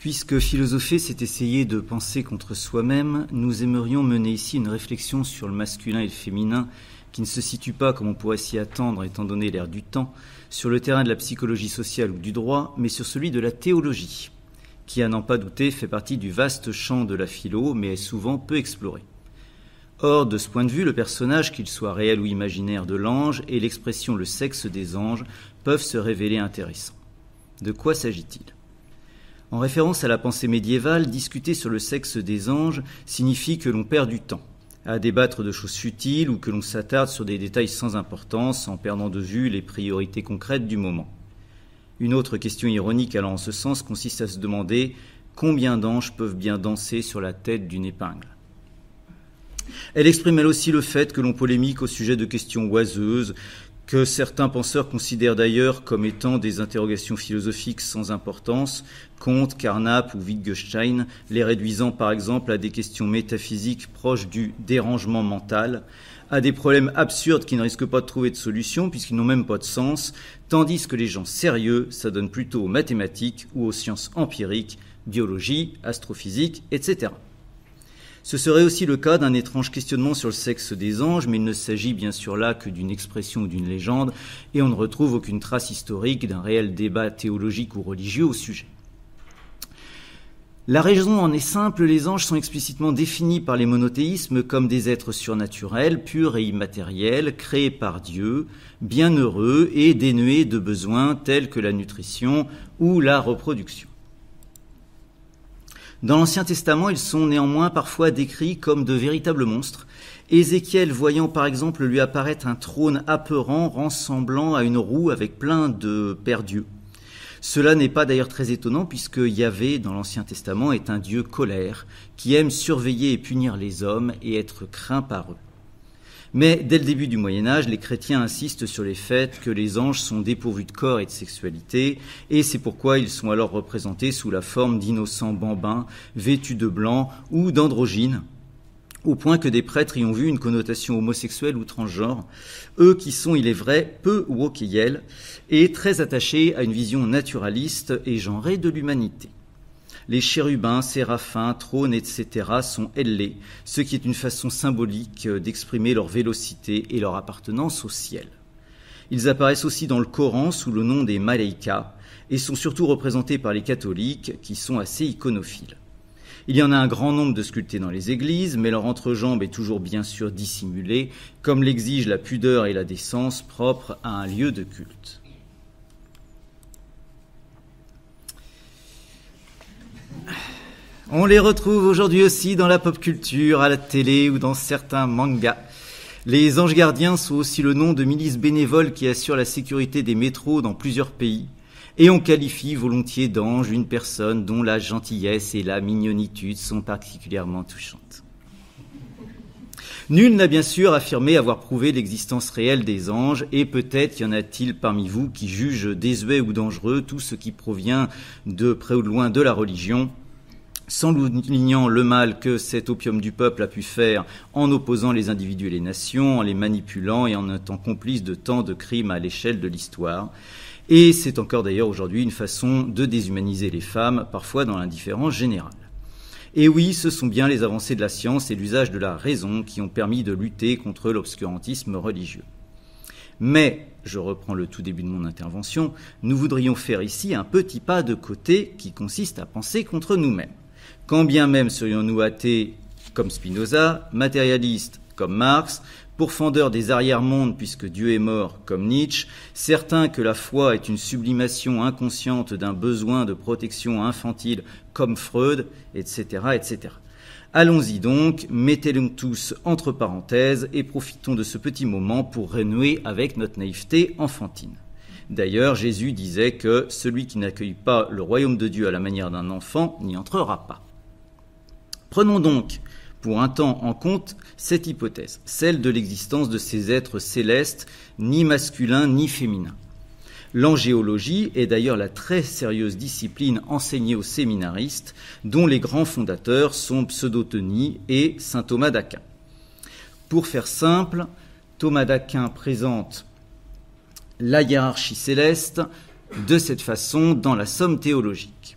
Puisque philosopher, c'est essayer de penser contre soi-même, nous aimerions mener ici une réflexion sur le masculin et le féminin qui ne se situe pas, comme on pourrait s'y attendre étant donné l'ère du temps, sur le terrain de la psychologie sociale ou du droit, mais sur celui de la théologie, qui, à n'en pas douter, fait partie du vaste champ de la philo, mais est souvent peu exploré. Or, de ce point de vue, le personnage, qu'il soit réel ou imaginaire, de l'ange et l'expression le sexe des anges peuvent se révéler intéressants. De quoi s'agit-il ? En référence à la pensée médiévale, discuter sur le sexe des anges signifie que l'on perd du temps à débattre de choses futiles ou que l'on s'attarde sur des détails sans importance en perdant de vue les priorités concrètes du moment. Une autre question ironique allant en ce sens consiste à se demander combien d'anges peuvent bien danser sur la tête d'une épingle. Elle exprime elle aussi le fait que l'on polémique au sujet de questions oiseuses, que certains penseurs considèrent d'ailleurs comme étant des interrogations philosophiques sans importance, Kant, Carnap ou Wittgenstein, les réduisant par exemple à des questions métaphysiques proches du dérangement mental, à des problèmes absurdes qui ne risquent pas de trouver de solution puisqu'ils n'ont même pas de sens, tandis que les gens sérieux s'adonnent plutôt aux mathématiques ou aux sciences empiriques, biologie, astrophysique, etc. Ce serait aussi le cas d'un étrange questionnement sur le sexe des anges, mais il ne s'agit bien sûr là que d'une expression ou d'une légende, et on ne retrouve aucune trace historique d'un réel débat théologique ou religieux au sujet. La raison en est simple, les anges sont explicitement définis par les monothéismes comme des êtres surnaturels, purs et immatériels, créés par Dieu, bienheureux et dénués de besoins tels que la nutrition ou la reproduction. Dans l'Ancien Testament, ils sont néanmoins parfois décrits comme de véritables monstres. Ézéchiel, voyant par exemple lui apparaître un trône apeurant ressemblant à une roue avec plein de paires-dieux. Cela n'est pas d'ailleurs très étonnant puisque Yahvé, dans l'Ancien Testament, est un Dieu colère qui aime surveiller et punir les hommes et être craint par eux. Mais dès le début du Moyen-Âge, les chrétiens insistent sur les faits que les anges sont dépourvus de corps et de sexualité, et c'est pourquoi ils sont alors représentés sous la forme d'innocents bambins, vêtus de blanc ou d'androgynes, au point que des prêtres y ont vu une connotation homosexuelle ou transgenre, eux qui sont, il est vrai, peu wokéiels, et très attachés à une vision naturaliste et genrée de l'humanité. Les chérubins, séraphins, trônes, etc. sont ailés, ce qui est une façon symbolique d'exprimer leur vélocité et leur appartenance au ciel. Ils apparaissent aussi dans le Coran sous le nom des Malaïkas et sont surtout représentés par les catholiques qui sont assez iconophiles. Il y en a un grand nombre de sculptés dans les églises, mais leur entrejambe est toujours bien sûr dissimulée, comme l'exige la pudeur et la décence propres à un lieu de culte. On les retrouve aujourd'hui aussi dans la pop culture, à la télé ou dans certains mangas. Les anges gardiens sont aussi le nom de milices bénévoles qui assurent la sécurité des métros dans plusieurs pays. Et on qualifie volontiers d'ange une personne dont la gentillesse et la mignonitude sont particulièrement touchantes. Nul n'a bien sûr affirmé avoir prouvé l'existence réelle des anges, et peut-être y en a-t-il parmi vous qui jugent désuet ou dangereux tout ce qui provient de près ou de loin de la religion, sans soulignant le mal que cet opium du peuple a pu faire en opposant les individus et les nations, en les manipulant et en étant complice de tant de crimes à l'échelle de l'histoire. Et c'est encore d'ailleurs aujourd'hui une façon de déshumaniser les femmes, parfois dans l'indifférence générale. Et oui, ce sont bien les avancées de la science et l'usage de la raison qui ont permis de lutter contre l'obscurantisme religieux. Mais, je reprends le tout début de mon intervention, nous voudrions faire ici un petit pas de côté qui consiste à penser contre nous-mêmes. Quand bien même serions-nous athées comme Spinoza, matérialistes comme Marx, pourfendeurs des arrière-mondes puisque Dieu est mort comme Nietzsche, certains que la foi est une sublimation inconsciente d'un besoin de protection infantile comme Freud, etc., etc. Allons-y donc, mettez-les tous entre parenthèses et profitons de ce petit moment pour renouer avec notre naïveté enfantine. D'ailleurs, Jésus disait que celui qui n'accueille pas le royaume de Dieu à la manière d'un enfant n'y entrera pas. Prenons donc pour un temps en compte cette hypothèse, celle de l'existence de ces êtres célestes, ni masculins ni féminins. L'angéologie est d'ailleurs la très sérieuse discipline enseignée aux séminaristes, dont les grands fondateurs sont Pseudo-Tony et saint Thomas d'Aquin. Pour faire simple, Thomas d'Aquin présente la hiérarchie céleste de cette façon dans la Somme théologique.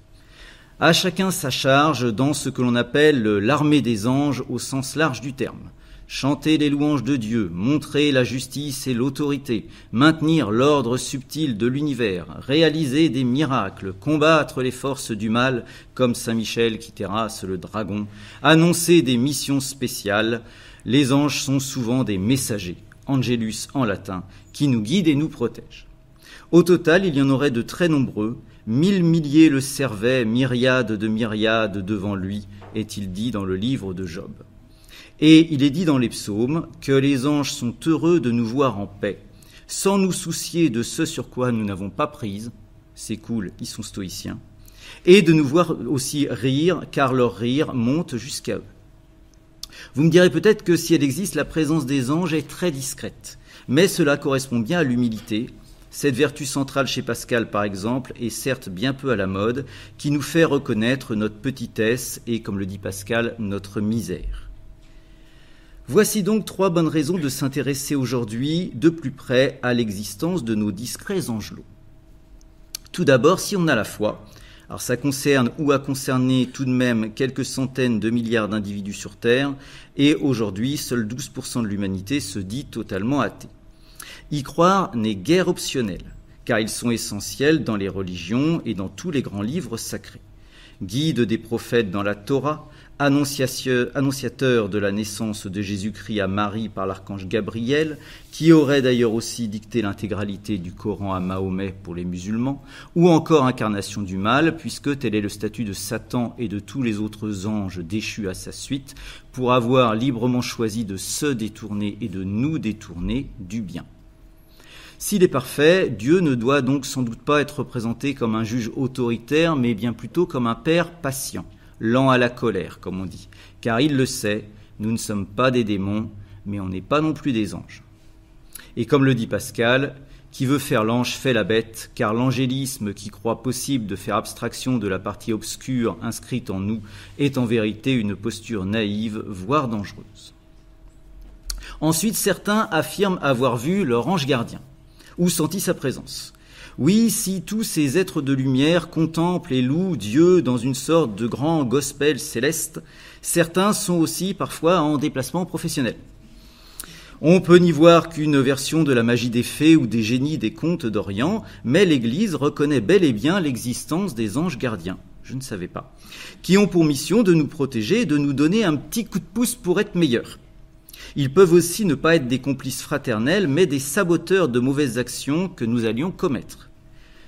À chacun sa charge dans ce que l'on appelle l'armée des anges au sens large du terme. Chanter les louanges de Dieu, montrer la justice et l'autorité, maintenir l'ordre subtil de l'univers, réaliser des miracles, combattre les forces du mal, comme Saint Michel qui terrasse le dragon, annoncer des missions spéciales. Les anges sont souvent des messagers, angelus en latin, qui nous guident et nous protègent. Au total, il y en aurait de très nombreux, 1000 milliers le servaient, myriades de myriades devant lui, est-il dit dans le livre de Job. Et il est dit dans les psaumes que les anges sont heureux de nous voir en paix, sans nous soucier de ce sur quoi nous n'avons pas prise, c'est cool, ils sont stoïciens, et de nous voir aussi rire, car leur rire monte jusqu'à eux. Vous me direz peut-être que si elle existe, la présence des anges est très discrète, mais cela correspond bien à l'humilité. Cette vertu centrale chez Pascal, par exemple, est certes bien peu à la mode, qui nous fait reconnaître notre petitesse et, comme le dit Pascal, notre misère. Voici donc 3 bonnes raisons de s'intéresser aujourd'hui de plus près à l'existence de nos discrets angelots. Tout d'abord, si on a la foi, alors ça concerne ou a concerné tout de même quelques centaines de milliards d'individus sur Terre, et aujourd'hui, seuls 12% de l'humanité se dit totalement athée. Y croire n'est guère optionnel, car ils sont essentiels dans les religions et dans tous les grands livres sacrés. Guide des prophètes dans la Torah, annonciateur de la naissance de Jésus-Christ à Marie par l'archange Gabriel, qui aurait d'ailleurs aussi dicté l'intégralité du Coran à Mahomet pour les musulmans, ou encore incarnation du mal, puisque tel est le statut de Satan et de tous les autres anges déchus à sa suite, pour avoir librement choisi de se détourner et de nous détourner du bien. S'il est parfait, Dieu ne doit donc sans doute pas être représenté comme un juge autoritaire, mais bien plutôt comme un père patient, lent à la colère, comme on dit, car il le sait, nous ne sommes pas des démons, mais on n'est pas non plus des anges. Et comme le dit Pascal, qui veut faire l'ange fait la bête, car l'angélisme qui croit possible de faire abstraction de la partie obscure inscrite en nous est en vérité une posture naïve, voire dangereuse. Ensuite, certains affirment avoir vu leur ange gardien, ou senti sa présence. Oui, si tous ces êtres de lumière contemplent et louent Dieu dans une sorte de grand gospel céleste, certains sont aussi parfois en déplacement professionnel. On peut n'y voir qu'une version de la magie des fées ou des génies des contes d'Orient, mais l'Église reconnaît bel et bien l'existence des anges gardiens, je ne savais pas, qui ont pour mission de nous protéger et de nous donner un petit coup de pouce pour être meilleurs. Ils peuvent aussi ne pas être des complices fraternels, mais des saboteurs de mauvaises actions que nous allions commettre.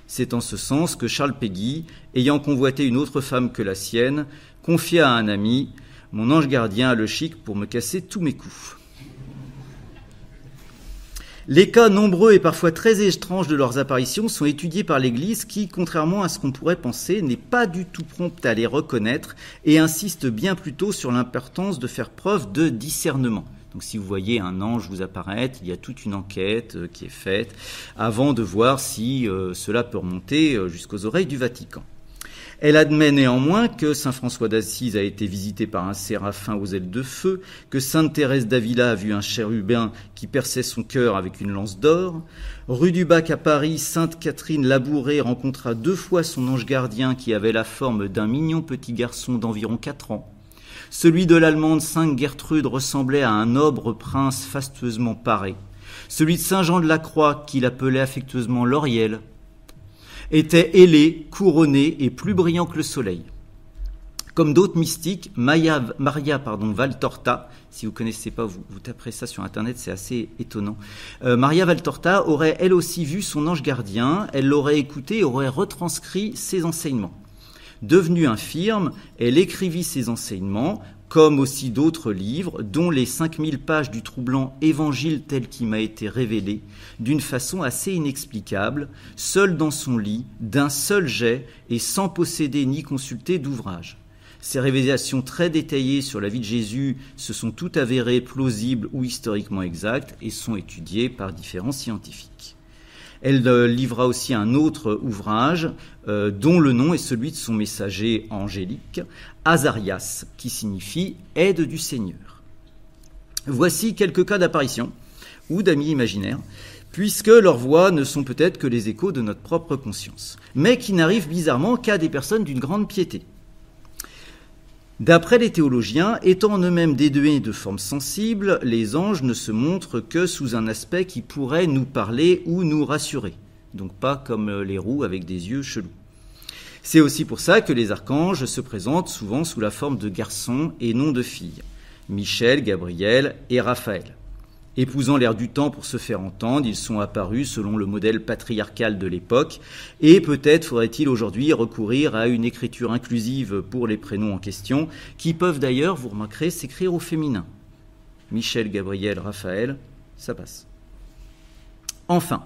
C'est en ce sens que Charles Péguy, ayant convoité une autre femme que la sienne, confia à un ami « Mon ange gardien a le chic pour me casser tous mes coups ». Les cas nombreux et parfois très étranges de leurs apparitions sont étudiés par l'Église qui, contrairement à ce qu'on pourrait penser, n'est pas du tout prompte à les reconnaître et insiste bien plutôt sur l'importance de faire preuve de discernement. Donc si vous voyez un ange vous apparaître, il y a toute une enquête qui est faite avant de voir si cela peut remonter jusqu'aux oreilles du Vatican. Elle admet néanmoins que saint François d'Assise a été visité par un séraphin aux ailes de feu, que sainte Thérèse d'Avila a vu un chérubin qui perçait son cœur avec une lance d'or. Rue du Bac à Paris, sainte Catherine Labouré rencontra 2 fois son ange gardien qui avait la forme d'un mignon petit garçon d'environ 4 ans. Celui de l'Allemande Sainte Gertrude ressemblait à un noble prince fastueusement paré. Celui de Saint Jean de la Croix, qu'il appelait affectueusement Lauriel, était ailé, couronné et plus brillant que le soleil. Comme d'autres mystiques, Maria Valtorta, si vous ne connaissez pas, vous taperez ça sur Internet, c'est assez étonnant. Maria Valtorta aurait elle aussi vu son ange gardien, elle l'aurait écouté et aurait retranscrit ses enseignements. Devenue infirme, elle écrivit ses enseignements, comme aussi d'autres livres, dont les 5000 pages du troublant Évangile tel qu'il m'a été révélé, d'une façon assez inexplicable, seule dans son lit, d'un seul jet et sans posséder ni consulter d'ouvrage. Ces révélations très détaillées sur la vie de Jésus se sont toutes avérées plausibles ou historiquement exactes et sont étudiées par différents scientifiques. Elle livra aussi un autre ouvrage dont le nom est celui de son messager angélique, Azarias, qui signifie « aide du Seigneur ». Voici quelques cas d'apparition ou d'amis imaginaires, puisque leurs voix ne sont peut-être que les échos de notre propre conscience, mais qui n'arrivent bizarrement qu'à des personnes d'une grande piété. D'après les théologiens, étant en eux-mêmes dénués de formes sensibles, les anges ne se montrent que sous un aspect qui pourrait nous parler ou nous rassurer. Donc pas comme les roues avec des yeux chelous. C'est aussi pour ça que les archanges se présentent souvent sous la forme de garçons et non de filles. Michel, Gabriel et Raphaël. Épousant l'air du temps pour se faire entendre, ils sont apparus selon le modèle patriarcal de l'époque, et peut-être faudrait-il aujourd'hui recourir à une écriture inclusive pour les prénoms en question, qui peuvent d'ailleurs, vous remarquerez, s'écrire au féminin. Michel, Gabriel, Raphaël, ça passe. Enfin,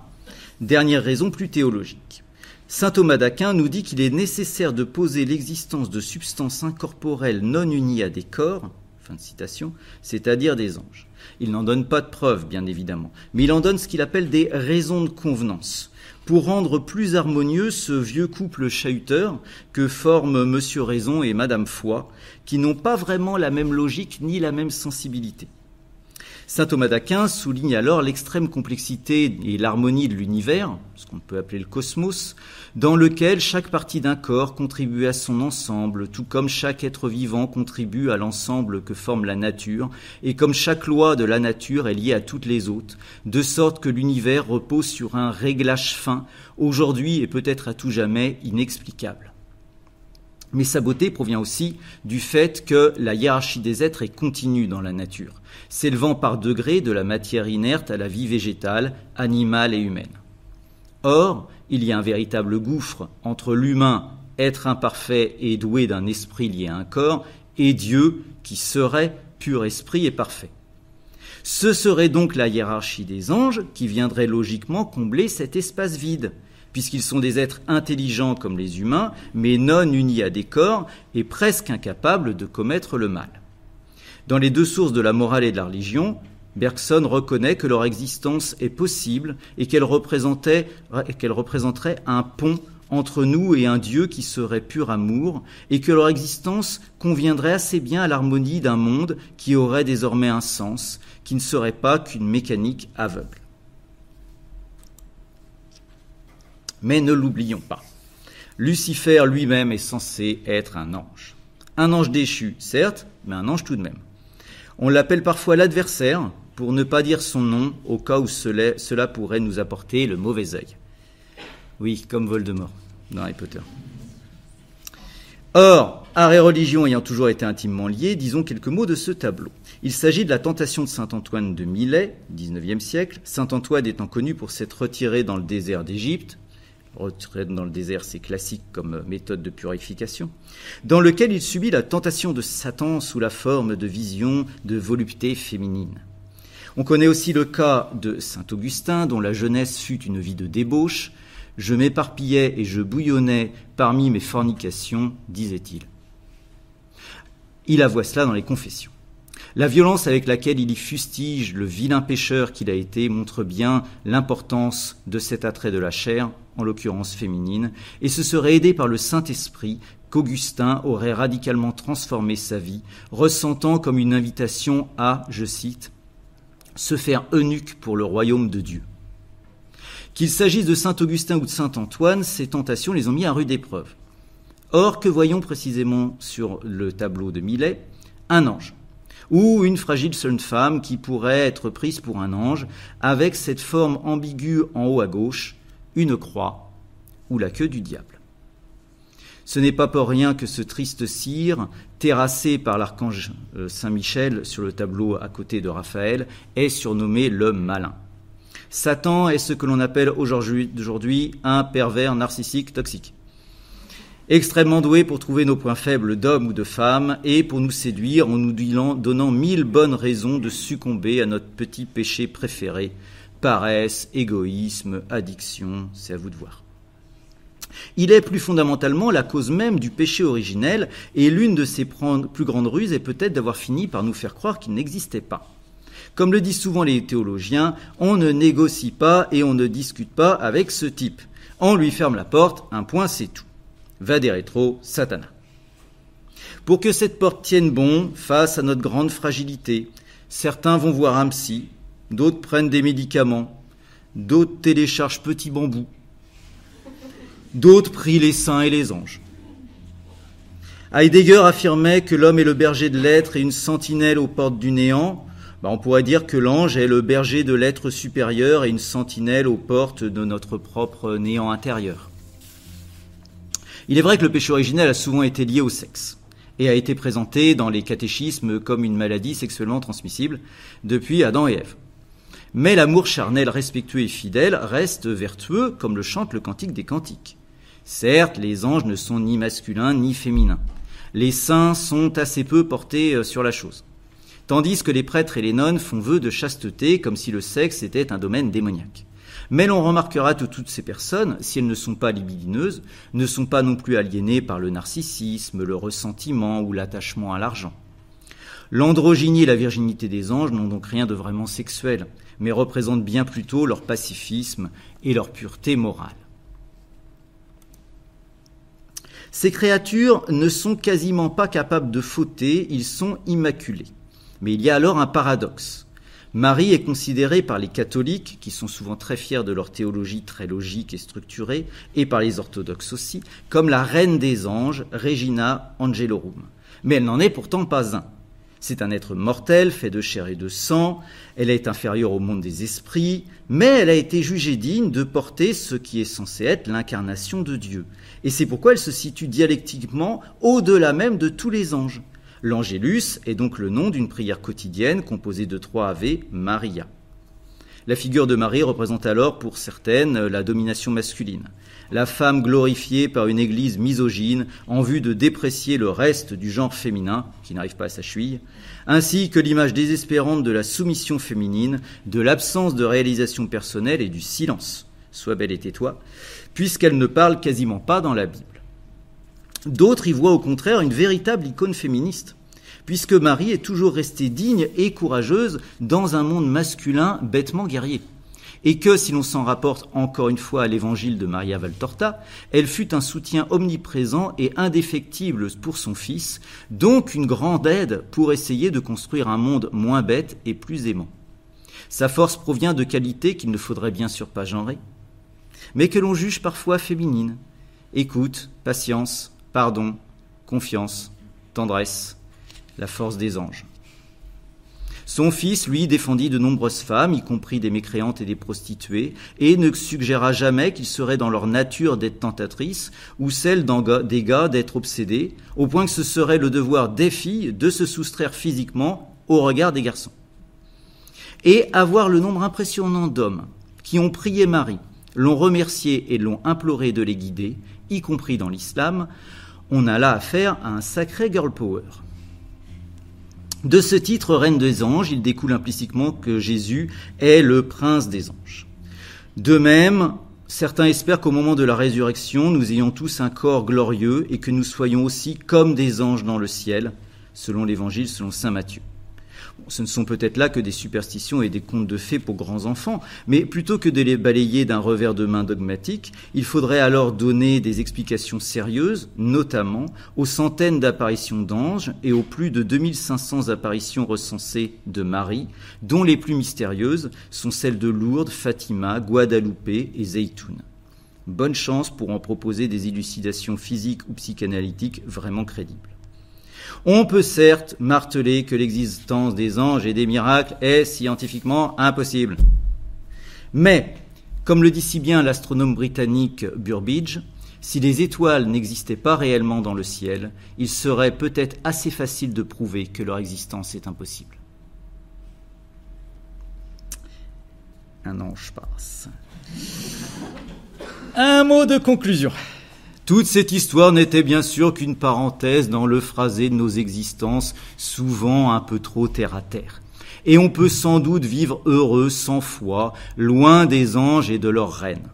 dernière raison plus théologique. Saint Thomas d'Aquin nous dit qu'il est nécessaire de poser l'existence de substances incorporelles non unies à des corps, fin de citation, c'est-à-dire des anges. Il n'en donne pas de preuves, bien évidemment, mais il en donne ce qu'il appelle des raisons de convenance, pour rendre plus harmonieux ce vieux couple chahuteur que forment Monsieur Raison et Madame Foi, qui n'ont pas vraiment la même logique ni la même sensibilité. Saint Thomas d'Aquin souligne alors l'extrême complexité et l'harmonie de l'univers, ce qu'on peut appeler le cosmos, dans lequel chaque partie d'un corps contribue à son ensemble, tout comme chaque être vivant contribue à l'ensemble que forme la nature, et comme chaque loi de la nature est liée à toutes les autres, de sorte que l'univers repose sur un réglage fin, aujourd'hui et peut-être à tout jamais inexplicable. Mais sa beauté provient aussi du fait que la hiérarchie des êtres est continue dans la nature, s'élevant par degrés de la matière inerte à la vie végétale, animale et humaine. Or, il y a un véritable gouffre entre l'humain, être imparfait et doué d'un esprit lié à un corps, et Dieu, qui serait pur esprit et parfait. Ce serait donc la hiérarchie des anges qui viendrait logiquement combler cet espace vide, puisqu'ils sont des êtres intelligents comme les humains, mais non unis à des corps et presque incapables de commettre le mal. Dans les deux sources de la morale et de la religion, Bergson reconnaît que leur existence est possible et qu'elle représenterait un pont entre nous et un Dieu qui serait pur amour, et que leur existence conviendrait assez bien à l'harmonie d'un monde qui aurait désormais un sens, qui ne serait pas qu'une mécanique aveugle. Mais ne l'oublions pas, Lucifer lui-même est censé être un ange. Un ange déchu, certes, mais un ange tout de même. On l'appelle parfois l'adversaire, pour ne pas dire son nom, au cas où cela pourrait nous apporter le mauvais œil. Oui, comme Voldemort, dans Harry Potter. Or, art et religion ayant toujours été intimement liés, disons quelques mots de ce tableau. Il s'agit de la tentation de saint Antoine de Milet, 19e siècle, saint Antoine étant connu pour s'être retiré dans le désert d'Égypte, retraite dans le désert, c'est classique comme méthode de purification, dans lequel il subit la tentation de Satan sous la forme de visions de volupté féminine. On connaît aussi le cas de saint Augustin, dont la jeunesse fut une vie de débauche. « Je m'éparpillais et je bouillonnais parmi mes fornications », disait-il. Il avoue cela dans les Confessions. La violence avec laquelle il y fustige le vilain pécheur qu'il a été montre bien l'importance de cet attrait de la chair, en l'occurrence féminine, et ce serait aidé par le Saint-Esprit qu'Augustin aurait radicalement transformé sa vie, ressentant comme une invitation à, je cite, « se faire eunuque pour le royaume de Dieu ». Qu'il s'agisse de saint Augustin ou de saint Antoine, ces tentations les ont mis à rude épreuve. Or, que voyons précisément sur le tableau de Millet ? Un ange, ou une fragile jeune femme qui pourrait être prise pour un ange, avec cette forme ambiguë en haut à gauche, une croix ou la queue du diable. Ce n'est pas pour rien que ce triste cire, terrassé par l'archange Saint-Michel sur le tableau à côté de Raphaël, est surnommé le malin. Satan est ce que l'on appelle aujourd'hui un pervers narcissique toxique. Extrêmement doué pour trouver nos points faibles d'hommes ou de femmes et pour nous séduire en nous donnant 1000 bonnes raisons de succomber à notre petit péché préféré, paresse, égoïsme, addiction, c'est à vous de voir. Il est plus fondamentalement la cause même du péché originel et l'une de ses plus grandes ruses est peut-être d'avoir fini par nous faire croire qu'il n'existait pas. Comme le disent souvent les théologiens, on ne négocie pas et on ne discute pas avec ce type. On lui ferme la porte, un point c'est tout. Vade retro, Satana. Pour que cette porte tienne bon face à notre grande fragilité, certains vont voir un psy, d'autres prennent des médicaments, d'autres téléchargent Petit Bambou, d'autres prient les saints et les anges. Heidegger affirmait que l'homme est le berger de l'être et une sentinelle aux portes du néant. On pourrait dire que l'ange est le berger de l'être supérieur et une sentinelle aux portes de notre propre néant intérieur. Il est vrai que le péché originel a souvent été lié au sexe et a été présenté dans les catéchismes comme une maladie sexuellement transmissible depuis Adam et Ève. Mais l'amour charnel respectueux et fidèle reste vertueux, comme le chante le Cantique des Cantiques. Certes, les anges ne sont ni masculins ni féminins. Les saints sont assez peu portés sur la chose. Tandis que les prêtres et les nonnes font vœu de chasteté comme si le sexe était un domaine démoniaque. Mais l'on remarquera que toutes ces personnes, si elles ne sont pas libidineuses, ne sont pas non plus aliénées par le narcissisme, le ressentiment ou l'attachement à l'argent. L'androgynie et la virginité des anges n'ont donc rien de vraiment sexuel, mais représentent bien plutôt leur pacifisme et leur pureté morale. Ces créatures ne sont quasiment pas capables de fauter, ils sont immaculés. Mais il y a alors un paradoxe. Marie est considérée par les catholiques, qui sont souvent très fiers de leur théologie très logique et structurée, et par les orthodoxes aussi, comme la reine des anges, Regina Angelorum. Mais elle n'en est pourtant pas un. C'est un être mortel, fait de chair et de sang, elle est inférieure au monde des esprits, mais elle a été jugée digne de porter ce qui est censé être l'incarnation de Dieu. Et c'est pourquoi elle se situe dialectiquement au-delà même de tous les anges. L'Angélus est donc le nom d'une prière quotidienne composée de 3 Ave Maria. La figure de Marie représente alors pour certaines la domination masculine, la femme glorifiée par une église misogyne en vue de déprécier le reste du genre féminin, qui n'arrive pas à sa cheville, ainsi que l'image désespérante de la soumission féminine, de l'absence de réalisation personnelle et du silence, sois belle et tais-toi, puisqu'elle ne parle quasiment pas dans la Bible. D'autres y voient au contraire une véritable icône féministe, puisque Marie est toujours restée digne et courageuse dans un monde masculin bêtement guerrier. Et que, si l'on s'en rapporte encore une fois à l'évangile de Maria Valtorta, elle fut un soutien omniprésent et indéfectible pour son fils, donc une grande aide pour essayer de construire un monde moins bête et plus aimant. Sa force provient de qualités qu'il ne faudrait bien sûr pas genrer, mais que l'on juge parfois féminines. Écoute, patience, pardon, confiance, tendresse, la force des anges. Son fils, lui, défendit de nombreuses femmes, y compris des mécréantes et des prostituées, et ne suggéra jamais qu'il serait dans leur nature d'être tentatrices, ou celle des gars d'être obsédés, au point que ce serait le devoir des filles de se soustraire physiquement au regard des garçons. Et avoir le nombre impressionnant d'hommes qui ont prié Marie, l'ont remercié et l'ont imploré de les guider, y compris dans l'islam, on a là affaire à un sacré girl power. De ce titre, reine des anges, il découle implicitement que Jésus est le prince des anges. De même, certains espèrent qu'au moment de la résurrection, nous ayons tous un corps glorieux et que nous soyons aussi comme des anges dans le ciel, selon l'évangile, selon saint Matthieu. Ce ne sont peut-être là que des superstitions et des contes de fées pour grands enfants, mais plutôt que de les balayer d'un revers de main dogmatique, il faudrait alors donner des explications sérieuses, notamment aux centaines d'apparitions d'anges et aux plus de 2500 apparitions recensées de Marie, dont les plus mystérieuses sont celles de Lourdes, Fatima, Guadalupe et Zeytoun. Bonne chance pour en proposer des élucidations physiques ou psychanalytiques vraiment crédibles. On peut certes marteler que l'existence des anges et des miracles est scientifiquement impossible. Mais, comme le dit si bien l'astronome britannique Burbidge, si les étoiles n'existaient pas réellement dans le ciel, il serait peut-être assez facile de prouver que leur existence est impossible. Un ange passe. Un mot de conclusion. Toute cette histoire n'était bien sûr qu'une parenthèse dans le phrasé de nos existences, souvent un peu trop terre-à-terre. Et on peut sans doute vivre heureux, sans foi, loin des anges et de leurs reines.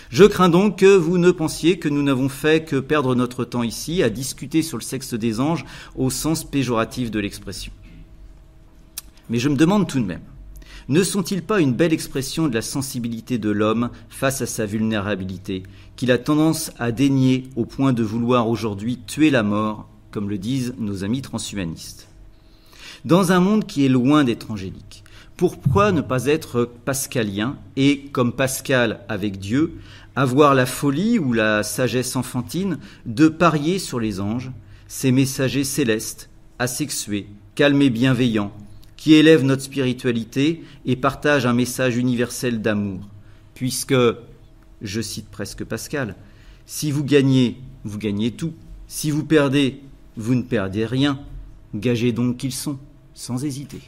Je crains donc que vous ne pensiez que nous n'avons fait que perdre notre temps ici à discuter sur le sexe des anges au sens péjoratif de l'expression. Mais je me demande tout de même, ne sont-ils pas une belle expression de la sensibilité de l'homme face à sa vulnérabilité, qu'il a tendance à dénier au point de vouloir aujourd'hui tuer la mort, comme le disent nos amis transhumanistes. Dans un monde qui est loin d'être angélique, pourquoi ne pas être pascalien et, comme Pascal avec Dieu, avoir la folie ou la sagesse enfantine de parier sur les anges, ces messagers célestes, asexués, calmes et bienveillants, qui élèvent notre spiritualité et partagent un message universel d'amour. Puisque, je cite presque Pascal, si vous gagnez tout. Si vous perdez, vous ne perdez rien. Gagez donc qu'ils sont, sans hésiter.